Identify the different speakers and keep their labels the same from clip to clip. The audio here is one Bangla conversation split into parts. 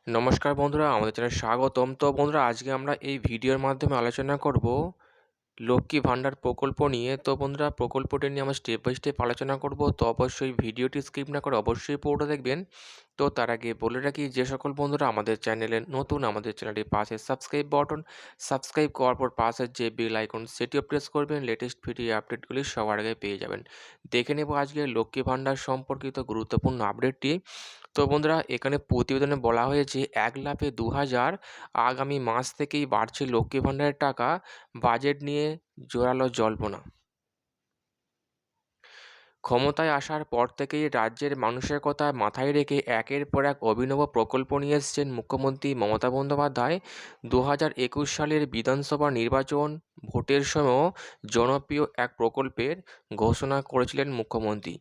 Speaker 1: নমস্কার বন্ধুরা, আমাদের চ্যানেলে স্বাগতম। তো বন্ধুরা, আজকে আমরা এই ভিডিওর মাধ্যমে আলোচনা করব লক্ষ্মী ভাণ্ডার প্রকল্প নিয়ে। তো বন্ধুরা, প্রকল্পটি নিয়ে আমরা স্টেপ বাই স্টেপ আলোচনা করব। তো অবশ্যই ভিডিওটি স্কিপ না করে অবশ্যই পুরোটা দেখবেন। তো তার আগে বলে রাখি, যে সকল বন্ধুরা আমাদের চ্যানেলে নতুন, আমাদের চ্যানেলটির পাশে সাবস্ক্রাইব করার পর পাশের যে বেল আইকন সেটিও প্রেস করবেন। লেটেস্ট ভিডিও আপডেটগুলি সবার আগে পেয়ে যাবেন। দেখে নেব আজকে লক্ষ্মী ভাণ্ডার সম্পর্কিত গুরুত্বপূর্ণ আপডেটটি। তো বন্ধুরা, এখানে প্রতিবেদনে বলা হয়েছে 1,02,000 আগামী মাস থেকেই বাড়ছে লক্ষ্মী ভাণ্ডারের টাকা, বাজেট নিয়ে জোরালো জল্পনা। ক্ষমতায় আসার পর থেকেই রাজ্যের মানুষের কথা মাথায় রেখে একের পর এক অভিনব প্রকল্প নিয়ে এসছেন মুখ্যমন্ত্রী মমতা বন্দ্যোপাধ্যায়। 2021 সালের বিধানসভা নির্বাচন ভোটের সময়ও জনপ্রিয় এক প্রকল্পের ঘোষণা করেছিলেন মুখ্যমন্ত্রী।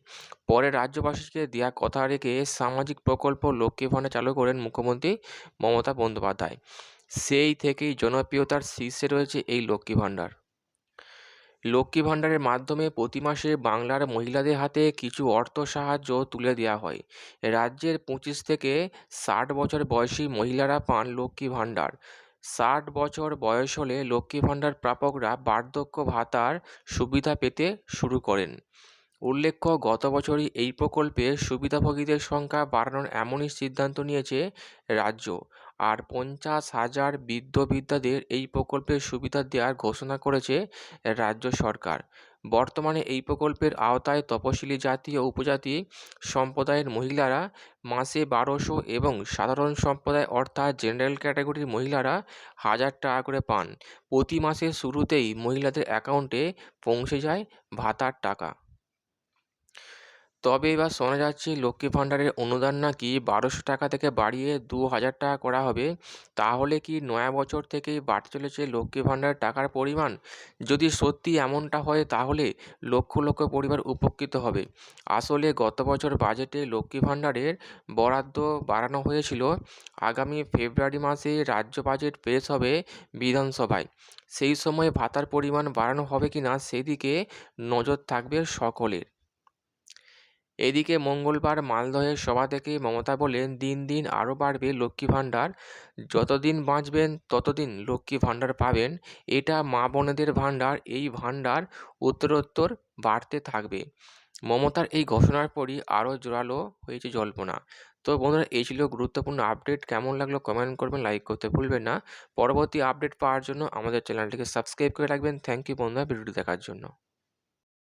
Speaker 1: পরে রাজ্যবাসীকে দেওয়া কথা রেখে সামাজিক প্রকল্প লক্ষ্মী ভাণ্ডার চালু করেন মুখ্যমন্ত্রী মমতা বন্দ্যোপাধ্যায়। সেই থেকেই জনপ্রিয়তার শীর্ষে রয়েছে এই লক্ষ্মী ভাণ্ডার। লক্ষ্মী ভাণ্ডারের মাধ্যমে প্রতি মাসে বাংলার মহিলাদের হাতে কিছু অর্থ সাহায্য তুলে দেওয়া হয়। রাজ্যের 25 থেকে 60 বছর বয়সী মহিলারা পান লক্ষ্মী ভাণ্ডার। 60 বছর বয়স হলে লক্ষ্মী ভাণ্ডার প্রাপকরা বার্ধক্য ভাতার সুবিধা পেতে শুরু করেন। উল্লেখ্য, গত বছরই এই প্রকল্পে সুবিধাভোগীদের সংখ্যা বাড়ানোর এমনই সিদ্ধান্ত নিয়েছে রাজ্য। আর 50,000 বৃদ্ধ-বৃদ্ধাদের এই প্রকল্পের সুবিধা দেওয়ার ঘোষণা করেছে রাজ্য সরকার। বর্তমানে এই প্রকল্পের আওতায় তপশিলি জাতি ও উপজাতি সম্প্রদায়ের মহিলারা মাসে 1,200 এবং সাধারণ সম্প্রদায় অর্থাৎ জেনারেল ক্যাটাগরির মহিলারা 1,000 টাকা করে পান। প্রতি মাসের শুরুতেই মহিলাদের অ্যাকাউন্টে পৌঁছে যায় ভাতার টাকা। তবে এবার শোনা যাচ্ছে লক্ষ্মী ভাণ্ডারের অনুদান নাকি 1,200 টাকা থেকে বাড়িয়ে 2,000 টাকা করা হবে। তাহলে কি নয়া বছর থেকেই বাড়তে চলেছে লক্ষ্মী ভাণ্ডারের টাকার পরিমাণ? যদি সত্যি এমনটা হয়, তাহলে লক্ষ লক্ষ পরিবার উপকৃত হবে। আসলে গত বছর বাজেটে লক্ষ্মী ভাণ্ডারের বরাদ্দ বাড়ানো হয়েছিল। আগামী ফেব্রুয়ারি মাসে রাজ্য বাজেট পেশ হবে বিধানসভায়। সেই সময় ভাতার পরিমাণ বাড়ানো হবে কিনা সেদিকে নজর থাকবে সকলের। এদিকে মঙ্গলবার মালদহের সভা থেকে মমতা বলেন, দিন দিন আরও বাড়বে লক্ষ্মী ভাণ্ডার। যতদিন বাঁচবেন ততদিন লক্ষ্মী ভাণ্ডার পাবেন। এটা মা বোনেদের ভাণ্ডার। এই ভাণ্ডার উত্তরোত্তর বাড়তে থাকবে। মমতার এই ঘোষণার পরই আরও জোরালো হয়েছে জল্পনা। তো বন্ধুরা, এই ছিল গুরুত্বপূর্ণ আপডেট। কেমন লাগলো কমেন্ট করবেন, লাইক করতে ভুলবেন না। পরবর্তী আপডেট পাওয়ার জন্য আমাদের চ্যানেলটিকে সাবস্ক্রাইব করে রাখবেন। থ্যাংক ইউ বন্ধুরা, ভিডিওটি দেখার জন্য।